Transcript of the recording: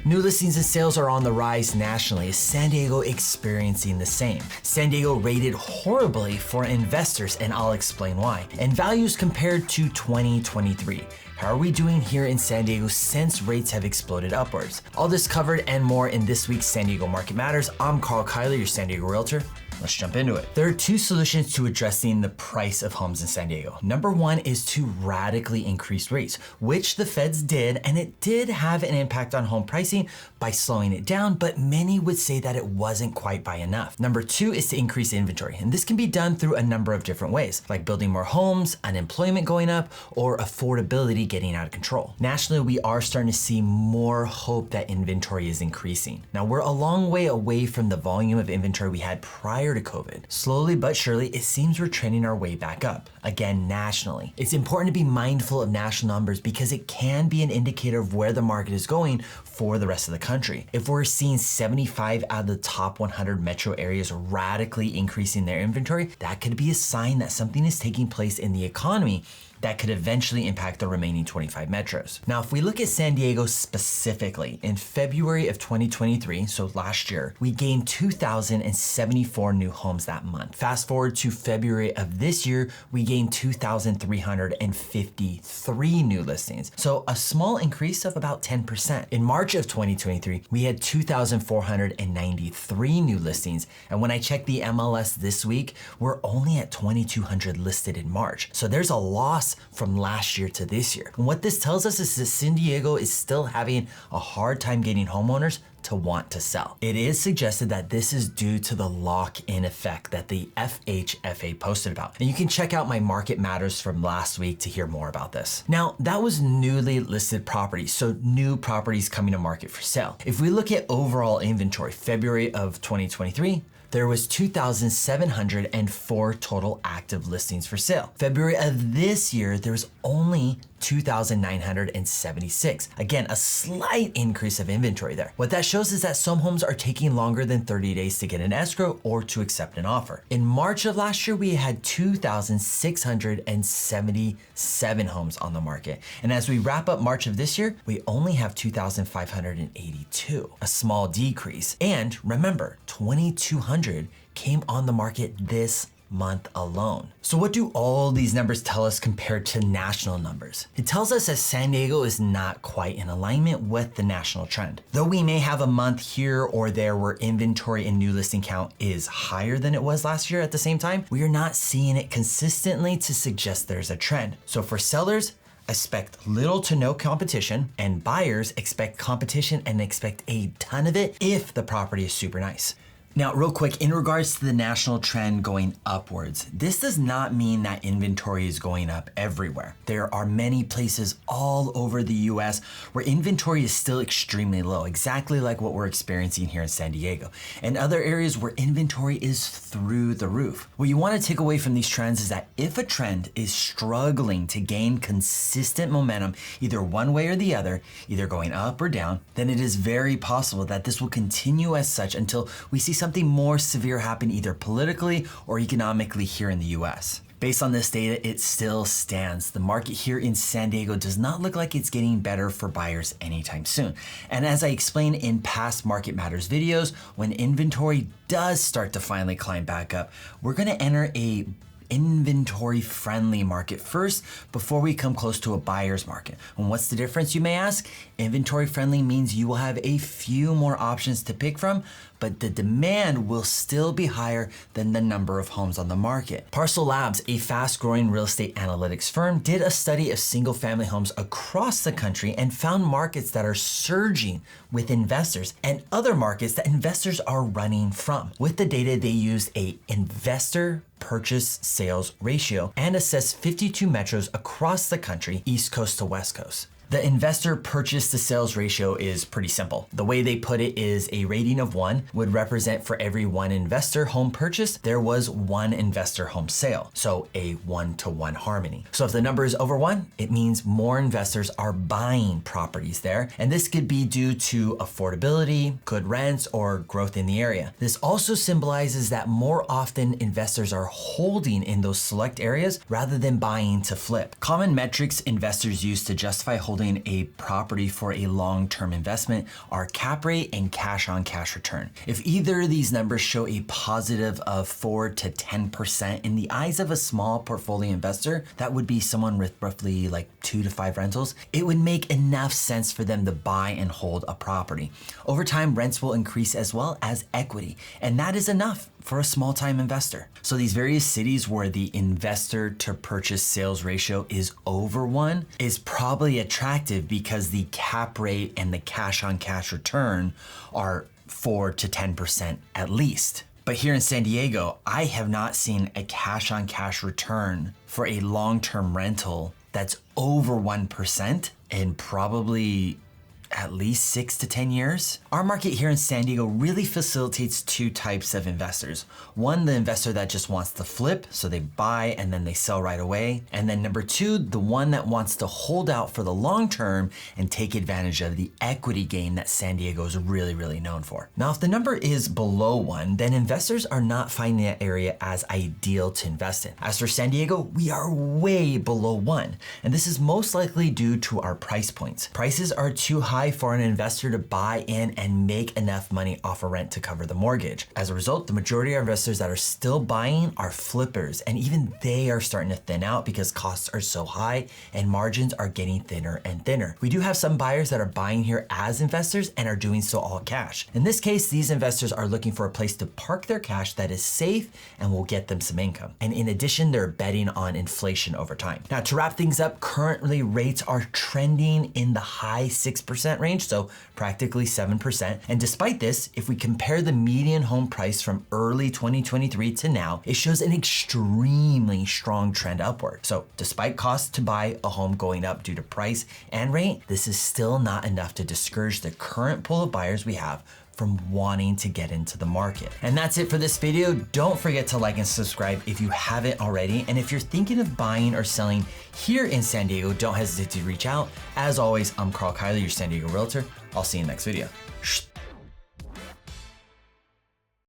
New listings and sales are on the rise nationally. Is San Diego experiencing the same? San Diego rated horribly for investors, and I'll explain why. And values compared to 2023. How are we doing here in San Diego since rates have exploded upwards? All this covered and more in this week's San Diego Market Matters. I'm Karl, your San Diego Realtor. Let's jump into it. There are two solutions to addressing the price of homes in San Diego. Number one is to radically increase rates, which the feds did, and it did have an impact on home pricing by slowing it down, but many would say that it wasn't quite by enough. Number two is to increase inventory, and this can be done through a number of different ways, like building more homes, unemployment going up, or affordability getting out of control. Nationally, we are starting to see more hope that inventory is increasing. Now, we're a long way away from the volume of inventory we had prior to COVID. Slowly but surely, it seems we're trending our way back up, again nationally. It's important to be mindful of national numbers because it can be an indicator of where the market is going for the rest of the country. If we're seeing 75 out of the top 100 metro areas radically increasing their inventory, that could be a sign that something is taking place in the economy that could eventually impact the remaining 25 metros. Now, if we look at San Diego specifically, in February of 2023, so last year, we gained 2,074 new homes that month. Fast forward to February of this year, we gained 2,353 new listings. So a small increase of about 10%. In March of 2023, we had 2,493 new listings. And when I checked the MLS this week, we're only at 2,200 listed in March. So there's a loss from last year to this year. And what this tells us is that San Diego is still having a hard time getting homeowners to want to sell. It is suggested that this is due to the lock-in effect that the FHFA posted about. And you can check out my Market Matters from last week to hear more about this. Now, that was newly listed properties, so new properties coming to market for sale. If we look at overall inventory, February of 2023, there was 2,704 total active listings for sale. February of this year, there was only 2,976. Again, a slight increase of inventory there. What that shows is that some homes are taking longer than 30 days to get an escrow or to accept an offer. In March of last year, we had 2,677 homes on the market. And as we wrap up March of this year, we only have 2,582, a small decrease. And remember, 2,200 came on the market this month alone. So what do all these numbers tell us compared to national numbers? It tells us that San Diego is not quite in alignment with the national trend. Though we may have a month here or there where inventory and new listing count is higher than it was last year at the same time, we are not seeing it consistently to suggest there's a trend. So for sellers, expect little to no competition, and buyers expect competition and expect a ton of it if the property is super nice. Now, real quick, in regards to the national trend going upwards, this does not mean that inventory is going up everywhere. There are many places all over the US where inventory is still extremely low, exactly like what we're experiencing here in San Diego, and other areas where inventory is through the roof. What you want to take away from these trends is that if a trend is struggling to gain consistent momentum, either one way or the other, either going up or down, then it is very possible that this will continue as such until we see something more severe happen either politically or economically here in the US. Based on this data, it still stands. The market here in San Diego does not look like it's getting better for buyers anytime soon. And as I explained in past Market Matters videos, when inventory does start to finally climb back up, we're gonna enter a inventory friendly market first before we come close to a buyer's market. And what's the difference, you may ask? Inventory friendly means you will have a few more options to pick from, but the demand will still be higher than the number of homes on the market. Parcel Labs, a fast-growing real estate analytics firm, did a study of single-family homes across the country and found markets that are surging with investors and other markets that investors are running from. With the data, they used a investor purchase sales ratio and assessed 52 metros across the country, East Coast to West Coast. The investor purchase to sales ratio is pretty simple. The way they put it is a rating of 1 would represent for every 1 investor home purchase, there was 1 investor home sale. So a 1-to-1 harmony. So if the number is over 1, it means more investors are buying properties there. And this could be due to affordability, good rents, or growth in the area. This also symbolizes that more often investors are holding in those select areas rather than buying to flip. Common metrics investors use to justify holding holding a property for a long-term investment are cap rate and cash on cash return. If either of these numbers show a positive of 4 to 10% in the eyes of a small portfolio investor, that would be someone with roughly like 2 to 5 rentals, it would make enough sense for them to buy and hold a property. Over time, rents will increase as well as equity, and that is enough for a small-time investor. So these various cities where the investor to purchase sales ratio is over 1 is probably attractive because the cap rate and the cash on cash return are 4 to 10% at least. But here in San Diego, I have not seen a cash on cash return for a long-term rental that's over 1% in probably at least 6 to 10 years. Our market here in San Diego really facilitates 2 types of investors. One, the investor that just wants to flip, so they buy and then they sell right away. And then number 2, the one that wants to hold out for the long term and take advantage of the equity gain that San Diego is really known for. Now, if the number is below 1, then investors are not finding that area as ideal to invest in. As for San Diego, we are way below 1, and this is most likely due to our price points. Prices are too high for an investor to buy in and make enough money off a rent to cover the mortgage. As a result, the majority of investors that are still buying are flippers, and even they are starting to thin out because costs are so high and margins are getting thinner and thinner. We do have some buyers that are buying here as investors and are doing so all cash. In this case, these investors are looking for a place to park their cash that is safe and will get them some income. And in addition, they're betting on inflation over time. Now, to wrap things up, currently rates are trending in the high 6% range, so practically 7%. And despite this, if we compare the median home price from early 2023 to now, it shows an extremely strong trend upward. So despite costs to buy a home going up due to price and rate, this is still not enough to discourage the current pool of buyers we have from wanting to get into the market. And that's it for this video. Don't forget to like and subscribe if you haven't already. And if you're thinking of buying or selling here in San Diego, don't hesitate to reach out. As always, I'm Karl, your San Diego Realtor. I'll see you in the next video.